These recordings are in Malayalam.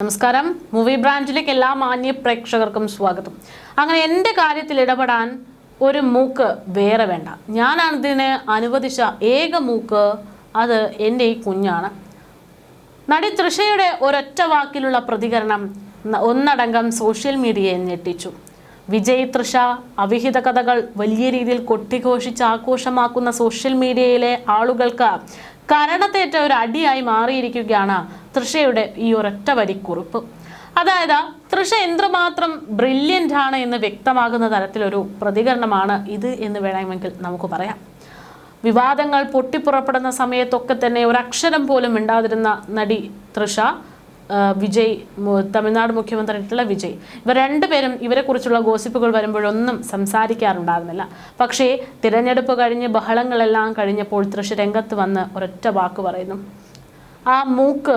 നമസ്കാരം. മൂവി ബ്രാൻഡിലേക്ക് എല്ലാ മാന്യ പ്രേക്ഷകർക്കും സ്വാഗതം. അങ്ങനെ എൻ്റെ കാര്യത്തിൽ ഇടപെടാൻ ഒരു മൂക്ക് വേറെ വേണ്ട. ഞാനാണ് ഇതിനെ അനുവദിച്ച ഏക മൂക്ക്, അത് എൻ്റെ ഈ കുഞ്ഞാണ്. നടി തൃഷയുടെ ഒരൊറ്റ വാക്കിലുള്ള പ്രതികരണം ഒന്നടങ്കം സോഷ്യൽ മീഡിയയെ ഞെട്ടിച്ചു. വിജയ് തൃഷ അവിഹിത കഥകൾ വലിയ രീതിയിൽ കൊട്ടിഘോഷിച്ച് ആഘോഷമാക്കുന്ന സോഷ്യൽ മീഡിയയിലെ ആളുകൾക്ക് കരണത്തേറ്റ ഒരു അടിയായി മാറിയിരിക്കുകയാണ് തൃഷയുടെ ഈ ഒരൊറ്റ വരിക്കുറിപ്പ്. അതായത് തൃഷ എന്തുമാത്രം ബ്രില്യൻ്റ് ആണ് എന്ന് വ്യക്തമാകുന്ന തരത്തിലൊരു പ്രതികരണമാണ് ഇത് എന്ന് വേണമെങ്കിൽ നമുക്ക് പറയാം. വിവാദങ്ങൾ പൊട്ടിപ്പുറപ്പെടുന്ന സമയത്തൊക്കെ തന്നെ ഒരക്ഷരം പോലും മിണ്ടാതിരുന്ന നടി തൃഷ, വിജയ്, തമിഴ്നാട് മുഖ്യമന്ത്രിയായിട്ടുള്ള വിജയ്, ഇവർ രണ്ടുപേരും ഇവരെക്കുറിച്ചുള്ള ഗോസിപ്പുകൾ വരുമ്പോഴൊന്നും സംസാരിക്കാറുണ്ടായിരുന്നില്ല. പക്ഷേ തിരഞ്ഞെടുപ്പ് കഴിഞ്ഞ് ബഹളങ്ങളെല്ലാം കഴിഞ്ഞപ്പോൾ തൃഷ രംഗത്ത് വന്ന് ഒരൊറ്റ വാക്ക് പറയുന്നു. ആ മൂക്ക്,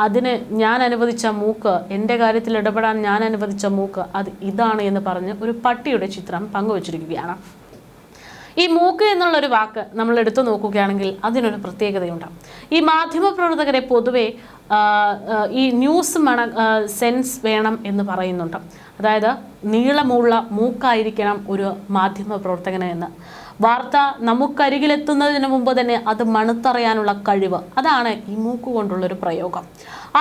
അതിന് ഞാൻ അനുവദിച്ച മൂക്ക്, എൻ്റെ കാര്യത്തിൽ ഇടപെടാൻ ഞാൻ അനുവദിച്ച മൂക്ക്, അത് ഇതാണ് എന്ന് പറഞ്ഞ് ഒരു പട്ടിയുടെ ചിത്രം പങ്കുവച്ചിരിക്കുകയാണ്. ഈ മൂക്ക് എന്നുള്ളൊരു വാക്ക് നമ്മൾ എടുത്തു നോക്കുകയാണെങ്കിൽ അതിനൊരു പ്രത്യേകതയുണ്ട്. ഈ മാധ്യമപ്രവർത്തകരെ പൊതുവെ ഈ ന്യൂസ് സെൻസ് വേണം എന്ന് പറയുന്നുണ്ട്. അതായത് നീളമുള്ള മൂക്കായിരിക്കണം ഒരു മാധ്യമ പ്രവർത്തകന് എന്ന്. വാർത്ത നമുക്കരികിലെത്തുന്നതിന് മുമ്പ് തന്നെ അത് മണത്തറിയാനുള്ള കഴിവ്, അതാണ് ഈ മൂക്ക് കൊണ്ടുള്ളൊരു പ്രയോഗം.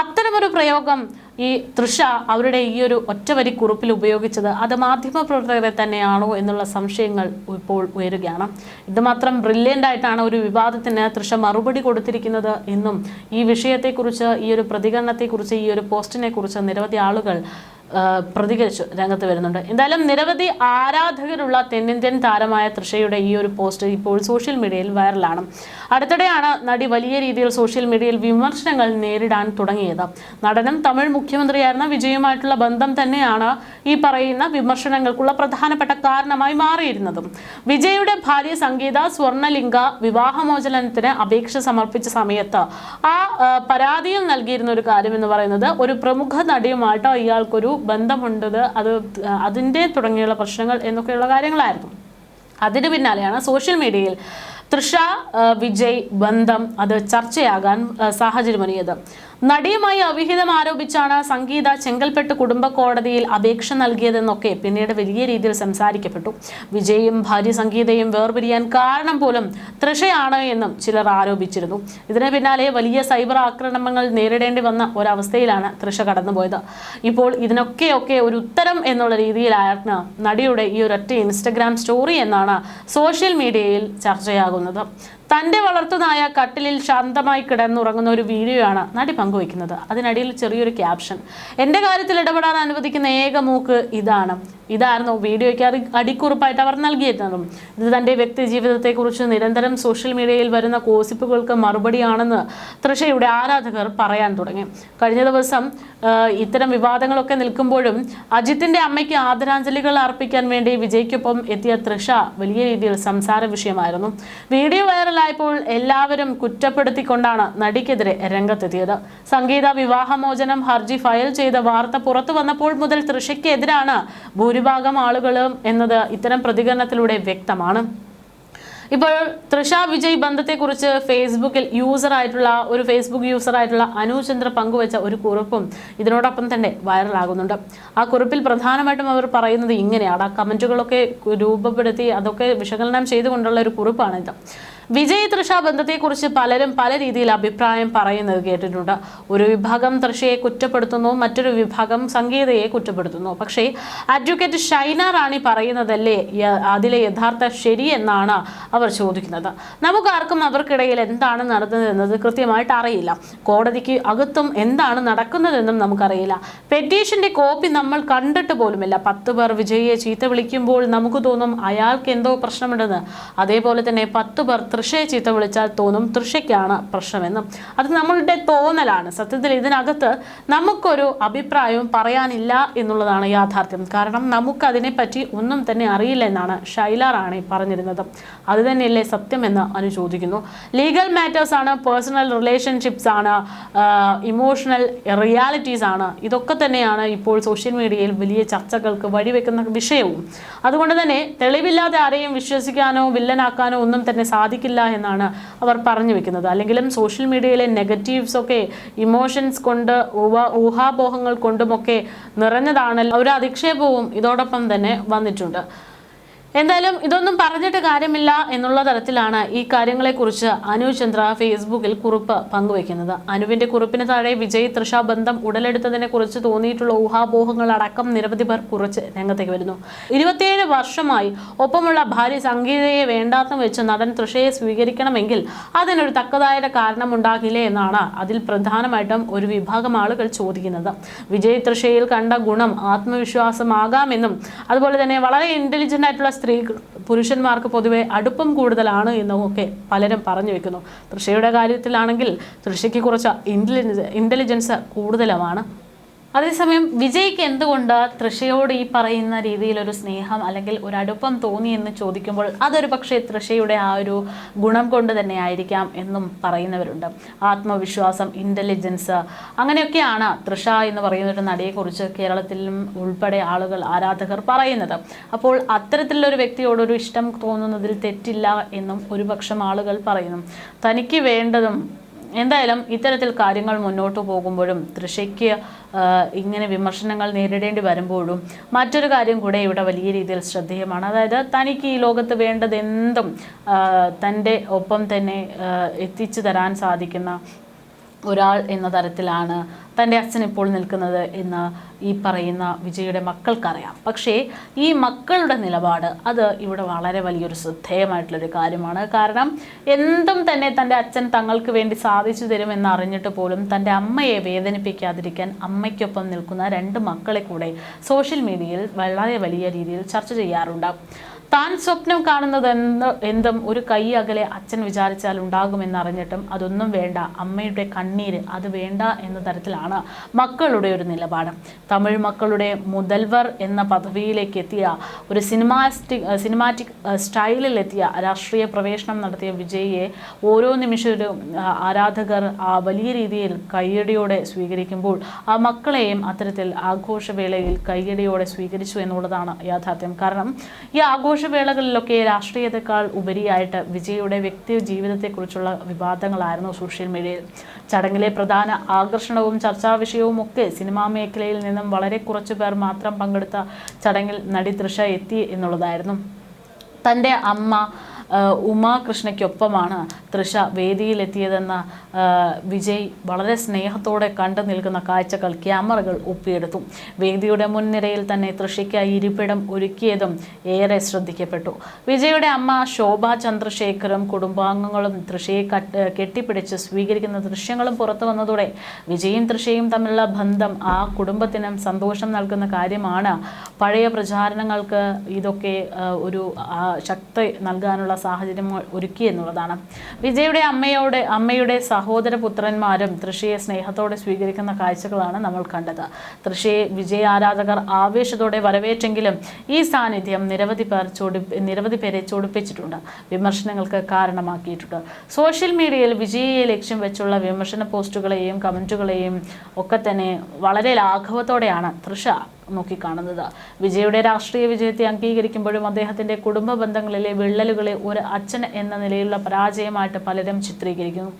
അത്തരമൊരു പ്രയോഗം ഈ തൃഷ അവരുടെ ഈ ഒരു ഒറ്റവരി കുറിപ്പിൽ ഉപയോഗിച്ചത് അത് മാധ്യമപ്രവർത്തകരെ തന്നെയാണോ എന്നുള്ള സംശയങ്ങൾ ഇപ്പോൾ ഉയരുകയാണ്. ഇതുമാത്രം ബ്രില്യൻ്റ് ആയിട്ടാണ് ഒരു വിവാദത്തിന് തൃഷ മറുപടി കൊടുത്തിരിക്കുന്നത് എന്നും ഈ വിഷയത്തെക്കുറിച്ച്, ഈ ഒരു പ്രതികരണത്തെക്കുറിച്ച്, ഈ ഒരു പോസ്റ്റിനെ കുറിച്ച് നിരവധി ആളുകൾ പ്രതികരിച്ചു രംഗത്ത് വരുന്നുണ്ട്. എന്തായാലും നിരവധി ആരാധകരുള്ള തെന്നിന്ത്യൻ താരമായ തൃഷയുടെ ഈ ഒരു പോസ്റ്റ് ഇപ്പോൾ സോഷ്യൽ മീഡിയയിൽ വൈറലാണ്. അടുത്തിടെയാണ് നടി വലിയ രീതിയിൽ സോഷ്യൽ മീഡിയയിൽ വിമർശനങ്ങൾ നേരിടാൻ തുടങ്ങിയത്. നടനും തമിഴ് മുഖ്യമന്ത്രിയായിരുന്ന വിജയുമായിട്ടുള്ള ബന്ധം തന്നെയാണ് ഈ പറയുന്ന വിമർശനങ്ങൾക്കുള്ള പ്രധാനപ്പെട്ട കാരണമായി മാറിയിരുന്നതും. വിജയുടെ ഭാര്യ സംഗീത സ്വർണലിംഗ വിവാഹമോചനത്തിന് അപേക്ഷ സമർപ്പിച്ച സമയത്ത് ആ പരാതിയിൽ നൽകിയിരുന്ന ഒരു കാര്യം എന്ന് പറയുന്നത് ഒരു പ്രമുഖ നടിയുമായിട്ട് ഇയാൾക്കൊരു ബന്ധമുണ്ടത്, അതിൻ്റെ തുടങ്ങിയുള്ള പ്രശ്നങ്ങൾ എന്നൊക്കെയുള്ള കാര്യങ്ങളായിരുന്നു. അതിന് പിന്നാലെയാണ് സോഷ്യൽ മീഡിയയിൽ തൃഷ വിജയ് ബന്ധം അത് ചർച്ചയാകാൻ സാഹചര്യമൊരുങ്ങിയത്. നടിയുമായി അവിഹിതം ആരോപിച്ചാണ് സംഗീത ചെങ്കൽപ്പെട്ട് കുടുംബ കോടതിയിൽ അപേക്ഷ നൽകിയതെന്നൊക്കെ പിന്നീട് വലിയ രീതിയിൽ സംസാരിക്കപ്പെട്ടു. വിജയും ഭാര്യ സംഗീതയും വേർപിരിയാൻ കാരണം പോലും തൃഷയാണ് എന്നും ചിലർ ആരോപിച്ചിരുന്നു. ഇതിന് പിന്നാലെ വലിയ സൈബർ ആക്രമണങ്ങൾ നേരിടേണ്ടി വന്ന ഒരവസ്ഥയിലാണ് തൃഷ കടന്നുപോയത്. ഇപ്പോൾ ഇതിനൊക്കെ ഒരു ഉത്തരം എന്നുള്ള രീതിയിലാണ് നടിയുടെ ഈ ഒരൊറ്റ ഇൻസ്റ്റഗ്രാം സ്റ്റോറി എന്നാണ് സോഷ്യൽ മീഡിയയിൽ ചർച്ചയാകുന്നത്. തൻ്റെ വളർത്തുനായ കട്ടിലിൽ ശാന്തമായി കിടന്നുറങ്ങുന്ന ഒരു വീഡിയോയാണ് നടി പങ്കുവയ്ക്കുന്നത്. അതിനിടയിൽ ചെറിയൊരു ക്യാപ്ഷൻ: എൻ്റെ കാര്യത്തിൽ ഇടപെടാൻ അനുവദിക്കുന്ന ഏക മൂക്ക് ഇതായിരുന്നു വീഡിയോയ്ക്ക് അടിക്കുറിപ്പായിട്ട് അവർ നൽകിയിരുന്നതും. ഇത് തൻ്റെ വ്യക്തി ജീവിതത്തെക്കുറിച്ച് നിരന്തരം സോഷ്യൽ മീഡിയയിൽ വരുന്ന ഗോസിപ്പുകൾക്ക് മറുപടിയാണെന്ന് തൃഷയുടെ ആരാധകർ പറയാൻ തുടങ്ങി. കഴിഞ്ഞ ദിവസം ഇത്തരം വിവാദങ്ങളൊക്കെ നിൽക്കുമ്പോഴും അജിത്തിൻ്റെ അമ്മയ്ക്ക് ആദരാഞ്ജലികൾ അർപ്പിക്കാൻ വേണ്ടി വിജയ്ക്കൊപ്പം എത്തിയ തൃഷ വലിയ രീതിയിൽ സംസാര വിഷയമായിരുന്നു. വീഡിയോ വൈറലായപ്പോൾ എല്ലാവരും കുറ്റപ്പെടുത്തിക്കൊണ്ടാണ് നടിക്കെതിരെ രംഗത്തെത്തിയത്. സംഗീത വിവാഹമോചനം ഹർജി ഫയൽ ചെയ്ത വാർത്ത പുറത്തു വന്നപ്പോൾ മുതൽ തൃഷയ്ക്കെതിരാണ് ഭൂരിഭാഗം ആളുകളും എന്നത് ഇത്തരം പ്രതികരണത്തിലൂടെ വ്യക്തമാണ്. ഇപ്പോൾ തൃഷ വിജയ് ബന്ധത്തെക്കുറിച്ച് ഫേസ്ബുക്ക് യൂസറായിട്ടുള്ള അനുചന്ദ്ര പങ്കുവച്ച ഒരു കുറിപ്പും ഇതിനോടൊപ്പം തന്നെ വൈറലാകുന്നുണ്ട്. ആ കുറിപ്പിൽ പ്രധാനമായിട്ടും അവർ പറയുന്നത് ഇങ്ങനെയാണ്. ആ കമൻറ്റുകളൊക്കെ രൂപപ്പെടുത്തി അതൊക്കെ വിശകലനം ചെയ്തുകൊണ്ടുള്ള ഒരു കുറിപ്പാണിത്. വിജയ് തൃഷ ബന്ധത്തെക്കുറിച്ച് പലരും പല രീതിയിൽ അഭിപ്രായം പറയുന്നത് കേട്ടിട്ടുണ്ട്. ഒരു വിഭാഗം തൃഷയെ കുറ്റപ്പെടുത്തുന്നു, മറ്റൊരു വിഭാഗം സംഗീതയെ കുറ്റപ്പെടുത്തുന്നു. പക്ഷേ അഡ്വക്കേറ്റ് ഷൈന റാണി പറയുന്നതല്ലേ അതിലെ യഥാർത്ഥ ശരി എന്നാണ് അവർ ചോദിക്കുന്നത്. നമുക്കാർക്കും അവർക്കിടയിൽ എന്താണ് നടന്നതെന്നത് കൃത്യമായിട്ട് അറിയില്ല. കോടതിക്ക് അകത്തും എന്താണ് നടക്കുന്നതെന്നും നമുക്കറിയില്ല. പെറ്റീഷന്റെ കോപ്പി നമ്മൾ കണ്ടിട്ട് പോലുമില്ല. 10 പേർ വിജയിയെ ചീത്ത വിളിക്കുമ്പോൾ നമുക്ക് തോന്നും അയാൾക്ക് എന്തോ പ്രശ്നമുണ്ടെന്ന്. അതേപോലെ തന്നെ 10 പേർ തൃഷയെ ചീത്ത വിളിച്ചാൽ തോന്നും തൃഷയ്ക്കാണ് പ്രശ്നമെന്നും. അത് നമ്മളുടെ തോന്നലാണ്. സത്യത്തിൽ ഇതിനകത്ത് നമുക്കൊരു അഭിപ്രായവും പറയാനില്ല എന്നുള്ളതാണ് യാഥാർത്ഥ്യം. കാരണം നമുക്കതിനെപ്പറ്റി ഒന്നും തന്നെ അറിയില്ല എന്നാണ് ഷൈല റാണി പറഞ്ഞിരുന്നത്. അത് തന്നെയല്ലേ സത്യമെന്ന് അനു ചോദിക്കുന്നു. ലീഗൽ മാറ്റേഴ്സ് ആണ്, പേഴ്സണൽ റിലേഷൻഷിപ്സ് ആണ്, ഇമോഷണൽ റിയാലിറ്റീസ് ആണ്. ഇതൊക്കെ തന്നെയാണ് ഇപ്പോൾ സോഷ്യൽ മീഡിയയിൽ വലിയ ചർച്ചകൾക്ക് വഴിവെക്കുന്ന വിഷയവും. അതുകൊണ്ട് തന്നെ തെളിവില്ലാതെ ആരെയും വിശ്വസിക്കാനോ വില്ലനാക്കാനോ ഒന്നും തന്നെ സാധിക്കില്ല സാധിക്കില്ല എന്നാണ് അവർ പറഞ്ഞു വെക്കുന്നത്. അല്ലെങ്കിലും സോഷ്യൽ മീഡിയയിലെ നെഗറ്റീവ്സ് ഒക്കെ ഇമോഷൻസ് കൊണ്ട് ഊഹാപോഹങ്ങൾ കൊണ്ടുമൊക്കെ നിറഞ്ഞതാണ്. ഒരു അധിക്ഷേപവും ഇതോടൊപ്പം തന്നെ വന്നിട്ടുണ്ട്. എന്തായാലും ഇതൊന്നും പറഞ്ഞിട്ട് കാര്യമില്ല എന്നുള്ള തരത്തിലാണ് ഈ കാര്യങ്ങളെക്കുറിച്ച് അനു ചന്ദ്ര ഫേസ്ബുക്കിൽ കുറിപ്പ് പങ്കുവയ്ക്കുന്നത്. അനുവിന്റെ കുറിപ്പിന് താഴെ വിജയ് തൃഷ ബന്ധം ഉടലെടുത്തതിനെ കുറിച്ച് തോന്നിയിട്ടുള്ള ഊഹാപോഹങ്ങൾ അടക്കം നിരവധി പേർ കുറിച്ച് രംഗത്തേക്ക് വരുന്നു. 27 വർഷമായി ഒപ്പമുള്ള ഭാര്യ സംഗീതയെ വേണ്ടാത്ത വെച്ച് നടൻ തൃഷയെ സ്വീകരിക്കണമെങ്കിൽ അതിനൊരു തക്കതായ കാരണമുണ്ടാകില്ലേ എന്നാണ് അതിൽ പ്രധാനമായിട്ടും ഒരു വിഭാഗം ആളുകൾ ചോദിക്കുന്നത്. വിജയ് തൃഷയിൽ കണ്ട ഗുണം ആത്മവിശ്വാസമാകാമെന്നും അതുപോലെ തന്നെ വളരെ ഇന്റലിജന്റ് ആയിട്ടുള്ള പുരുഷന്മാർക്ക് പൊതുവെ അടുപ്പം കൂടുതലാണ് എന്നൊക്കെ പലരും പറഞ്ഞു വെക്കുന്നു. തൃഷയുടെ കാര്യത്തിലാണെങ്കിൽ തൃഷയ്ക്ക് കുറച്ച് ഇന്റലിജൻസ് കൂടുതലുമാണ്. അതേസമയം വിജയ്ക്ക് എന്തുകൊണ്ട് തൃഷയോട് ഈ പറയുന്ന രീതിയിലൊരു സ്നേഹം അല്ലെങ്കിൽ ഒരു അടുപ്പം തോന്നി എന്ന് ചോദിക്കുമ്പോൾ അതൊരു പക്ഷേ തൃഷയുടെ ആ ഒരു ഗുണം കൊണ്ട് തന്നെ ആയിരിക്കാം എന്നും പറയുന്നവരുണ്ട്. ആത്മവിശ്വാസം, ഇന്റലിജൻസ്, അങ്ങനെയൊക്കെയാണ് തൃഷ എന്ന് പറയുന്ന ഒരു നടിയെക്കുറിച്ച് കേരളത്തിലും ഉൾപ്പെടെ ആരാധകർ പറയുന്നത്. അപ്പോൾ അത്തരത്തിലുള്ളൊരു വ്യക്തിയോടൊരു ഇഷ്ടം തോന്നുന്നതിൽ തെറ്റില്ല എന്നും ഒരുപക്ഷം ആളുകൾ പറയുന്നു. തനിക്ക് വേണ്ടതും എന്തായാലും ഇത്തരത്തിൽ കാര്യങ്ങൾ മുന്നോട്ട് പോകുമ്പോഴും തൃഷയ്ക്ക് ഇങ്ങനെ വിമർശനങ്ങൾ നേരിടേണ്ടി വരുമ്പോഴും മറ്റൊരു കാര്യം കൂടെ ഇവിടെ വലിയ രീതിയിൽ ശ്രദ്ധേയമാണ്. അതായത് തനിക്ക് ഈ ലോകത്ത് വേണ്ടതെന്തും തൻ്റെ ഒപ്പം തന്നെ എത്തിച്ചു തരാൻ സാധിക്കുന്ന ഒരാൾ എന്ന തരത്തിലാണ് തൻ്റെ അച്ഛൻ ഇപ്പോൾ നിൽക്കുന്നത് എന്ന് ഈ പറയുന്ന വിജയുടെ മക്കൾക്കറിയാം. പക്ഷേ ഈ മക്കളുടെ നിലപാട് അത് ഇവിടെ വളരെ വലിയൊരു ശ്രദ്ധേയമായിട്ടുള്ളൊരു കാര്യമാണ്. കാരണം എന്തും തന്നെ തൻ്റെ അച്ഛൻ തങ്ങൾക്ക് വേണ്ടി സാധിച്ചു തരുമെന്ന് അറിഞ്ഞിട്ട് പോലും തൻ്റെ അമ്മയെ വേദനിപ്പിക്കാതിരിക്കാൻ അമ്മയ്ക്കൊപ്പം നിൽക്കുന്ന 2 മക്കളെ കൂടെ സോഷ്യൽ മീഡിയയിൽ വളരെ വലിയ രീതിയിൽ ചർച്ച ചെയ്യാറുണ്ട്. താൻ സ്വപ്നം കാണുന്നത് എന്തും ഒരു കൈ അകലെ അച്ഛൻ വിചാരിച്ചാൽ ഉണ്ടാകുമെന്നറിഞ്ഞിട്ടും അതൊന്നും വേണ്ട, അമ്മയുടെ കണ്ണീര് അത് വേണ്ട എന്ന തരത്തിലാണ് മക്കളുടെ ഒരു നിലപാട്. തമിഴ് മക്കളുടെ മുതൽവർ എന്ന പദവിയിലേക്ക് എത്തിയ ഒരു സിനിമാറ്റിക് സ്റ്റൈലിലെത്തിയ രാഷ്ട്രീയ പ്രവേശനം നടത്തിയ വിജയിയെ ഓരോ നിമിഷവും ആരാധകർ വലിയ രീതിയിൽ കയ്യടിയോടെ സ്വീകരിക്കുമ്പോൾ ആ മക്കളെയും അത്തരത്തിൽ ആഘോഷവേളയിൽ കയ്യടിയോടെ സ്വീകരിച്ചു എന്നുള്ളതാണ് യാഥാർത്ഥ്യം. കാരണം ഈ ആഘോഷവേളകളിലൊക്കെ രാഷ്ട്രീയത്തെക്കാൾ ഉപരിയായിട്ട് വിജയുടെ വ്യക്തി ജീവിതത്തെക്കുറിച്ചുള്ള വിവാദങ്ങളായിരുന്നു സോഷ്യൽ മീഡിയയിൽ. ചടങ്ങിലെ പ്രധാന ആകർഷണവും ചർച്ചാ വിഷയവും ഒക്കെ സിനിമാ മേഖലയിൽ നിന്നും വളരെ കുറച്ചു പേർ മാത്രം പങ്കെടുത്ത ചടങ്ങിൽ നടി തൃഷ എത്തി എന്നുള്ളതായിരുന്നു. തൻ്റെ അമ്മ ഉമാകൃഷ്ണയ്ക്കൊപ്പമാണ് തൃഷ വേദിയിലെത്തിയതെന്ന വിജയ് വളരെ സ്നേഹത്തോടെ കണ്ടു നിൽക്കുന്ന കാഴ്ചകൾ ക്യാമറകൾ ഒപ്പിയെടുത്തു. വേദിയുടെ മുൻനിരയിൽ തന്നെ തൃഷയ്ക്കായി ഇരിപ്പിടം ഒരുക്കിയതും ഏറെ ശ്രദ്ധിക്കപ്പെട്ടു. വിജയുടെ അമ്മ ശോഭ ചന്ദ്രശേഖറും കുടുംബാംഗങ്ങളും തൃഷയെ കെട്ടിപ്പിടിച്ച് സ്വീകരിക്കുന്ന ദൃശ്യങ്ങളും പുറത്തു വന്നതോടെ വിജയും തൃഷയും തമ്മിലുള്ള ബന്ധം ആ കുടുംബത്തിനും സന്തോഷം നൽകുന്ന കാര്യമാണ്. പഴയ പ്രചാരണങ്ങൾക്ക് ഇതൊക്കെ ഒരു ശക്തി നൽകാനുള്ള സാഹചര്യങ്ങൾ ഒരുക്കി എന്നുള്ളതാണ്. വിജയുടെ അമ്മയുടെ സഹോദര പുത്രന്മാരും തൃഷയെ സ്നേഹത്തോടെ സ്വീകരിക്കുന്ന കാഴ്ചകളാണ് നമ്മൾ കണ്ടത്. തൃഷയെ വിജയ ആരാധകർ ആവേശത്തോടെ വരവേറ്റെങ്കിലും ഈ സാന്നിധ്യം നിരവധി പേരെ ചൊടിപ്പിച്ചിട്ടുണ്ട്, വിമർശനങ്ങൾക്ക് കാരണമാക്കിയിട്ടുണ്ട്. സോഷ്യൽ മീഡിയയിൽ വിജയയെ ലക്ഷ്യം വെച്ചുള്ള വിമർശന പോസ്റ്റുകളെയും കമന്റുകളെയും ഒക്കെ തന്നെ വളരെ ലാഘവത്തോടെയാണ് തൃഷ നോക്കിക്കാണുന്നത്. വിജയുടെ രാഷ്ട്രീയ വിജയത്തെ അംഗീകരിക്കുമ്പോഴും അദ്ദേഹത്തിന്റെ കുടുംബ ബന്ധങ്ങളിലെ വിള്ളലുകളെ ഒരു അച്ഛൻ എന്ന നിലയിലുള്ള പരാജയമായിട്ട് പലരും ചിത്രീകരിക്കുന്നു.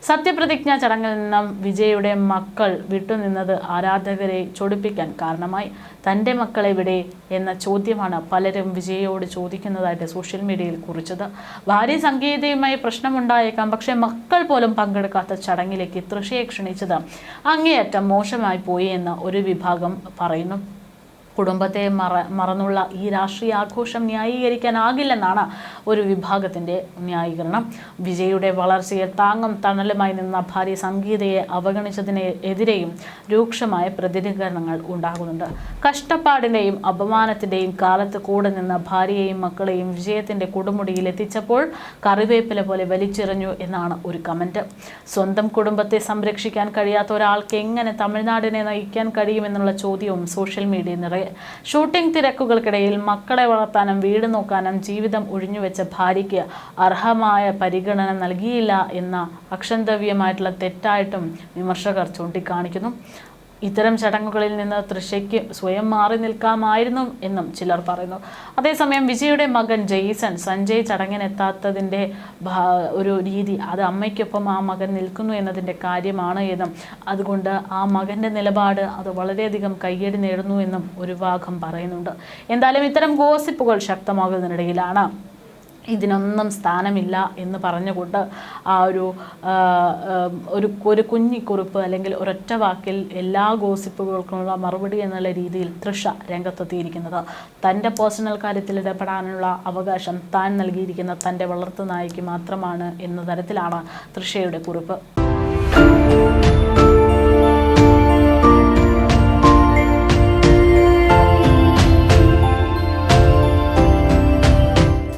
സത്യപ്രതിജ്ഞാ ചടങ്ങിൽ നിന്നും വിജയുടെ മക്കൾ വിട്ടുനിന്നത് ആരാധകരെ ചൊടിപ്പിക്കാൻ കാരണമായി. തൻ്റെ മക്കളെവിടെ എന്ന ചോദ്യമാണ് പലരും വിജയോട് ചോദിക്കുന്നതായിട്ട് സോഷ്യൽ മീഡിയയിൽ കുറിച്ചത്. ഭാര്യ സംഗീതയുമായി പ്രശ്നമുണ്ടായേക്കാം, പക്ഷേ മക്കൾ പോലും പങ്കെടുക്കാത്ത ചടങ്ങിലേക്ക് തൃഷയെ ക്ഷണിച്ചത് അങ്ങേയറ്റം മോശമായി പോയി എന്ന് ഒരു വിഭാഗം പറയുന്നു. കുടുംബത്തെ മറന്നുള്ള ഈ രാഷ്ട്രീയ ആഘോഷം ന്യായീകരിക്കാനാകില്ലെന്നാണ് ഒരു വിഭാഗത്തിൻ്റെ ന്യായീകരണം. വിജയുടെ വളർച്ചയിൽ താങ്ങും തണലുമായി നിന്ന ഭാര്യ സംഗീതയെ അവഗണിച്ചതിനെതിരെയും രൂക്ഷമായ പ്രതികരണങ്ങൾ ഉണ്ടാകുന്നുണ്ട്. കഷ്ടപ്പാടിൻ്റെയും അപമാനത്തിൻ്റെയും കാലത്ത് കൂടെ നിന്ന ഭാര്യയെയും മക്കളെയും വിജയത്തിൻ്റെ കൊടുമുടിയിൽ എത്തിച്ചപ്പോൾ കറിവേപ്പില പോലെ വലിച്ചെറിഞ്ഞു എന്നാണ് ഒരു കമൻറ്റ്. സ്വന്തം കുടുംബത്തെ സംരക്ഷിക്കാൻ കഴിയാത്ത ഒരാൾക്ക് എങ്ങനെ തമിഴ്നാടിനെ നയിക്കാൻ കഴിയുമെന്നുള്ള ചോദ്യവും സോഷ്യൽ മീഡിയ നിറയെ. ഷൂട്ടിംഗ് തിരക്കുകൾക്കിടയിൽ മക്കളെ വളർത്താനും വീട് നോക്കാനും ജീവിതം ഒഴിഞ്ഞുവെച്ച ഭാര്യയ്ക്ക് അർഹമായ പരിഗണന നൽകിയില്ല എന്ന അക്ഷന്തവ്യമായിട്ടുള്ള തെറ്റായിട്ടും വിമർശകർ ചൂണ്ടിക്കാണിക്കുന്നു. ഇത്തരം ചടങ്ങുകളിൽ നിന്ന് തൃഷയ്ക്ക് സ്വയം മാറി നിൽക്കാമായിരുന്നു എന്നും ചിലർ പറയുന്നു. അതേസമയം വിജയുടെ മകൻ ജെയ്സൺ സഞ്ജയ് ചടങ്ങിനെത്താത്തതിൻ്റെ ഒരു രീതി അത് അമ്മയ്ക്കൊപ്പം ആ മകൻ നിൽക്കുന്നു എന്നതിൻ്റെ കാര്യമാണ് എന്നും അതുകൊണ്ട് ആ മകൻ്റെ നിലപാട് അത് വളരെയധികം കയ്യടി നേടുന്നു എന്നും ഒരു ഭാഗം പറയുന്നുണ്ട്. എന്തായാലും ഇത്തരം ഗോസിപ്പുകൾ ശക്തമാകുന്നതിനിടയിലാണ് ഇതിനൊന്നും സ്ഥാനമില്ല എന്ന് പറഞ്ഞുകൊണ്ട് ആ ഒരു കുഞ്ഞിക്കുറിപ്പ് അല്ലെങ്കിൽ ഒരൊറ്റ വാക്കിൽ എല്ലാ ഗോസിപ്പുകൾക്കുമുള്ള മറുപടി എന്നുള്ള രീതിയിൽ തൃഷ രംഗത്തെത്തിയിരിക്കുന്നത്. തൻ്റെ പേഴ്സണൽ കാര്യത്തിൽ ഇടപെടാനുള്ള അവകാശം താൻ നൽകിയിരിക്കുന്ന തൻ്റെ വളർത്തു നായയ്ക്ക് മാത്രമാണ് എന്ന തരത്തിലാണ് തൃഷയുടെ കുറിപ്പ്.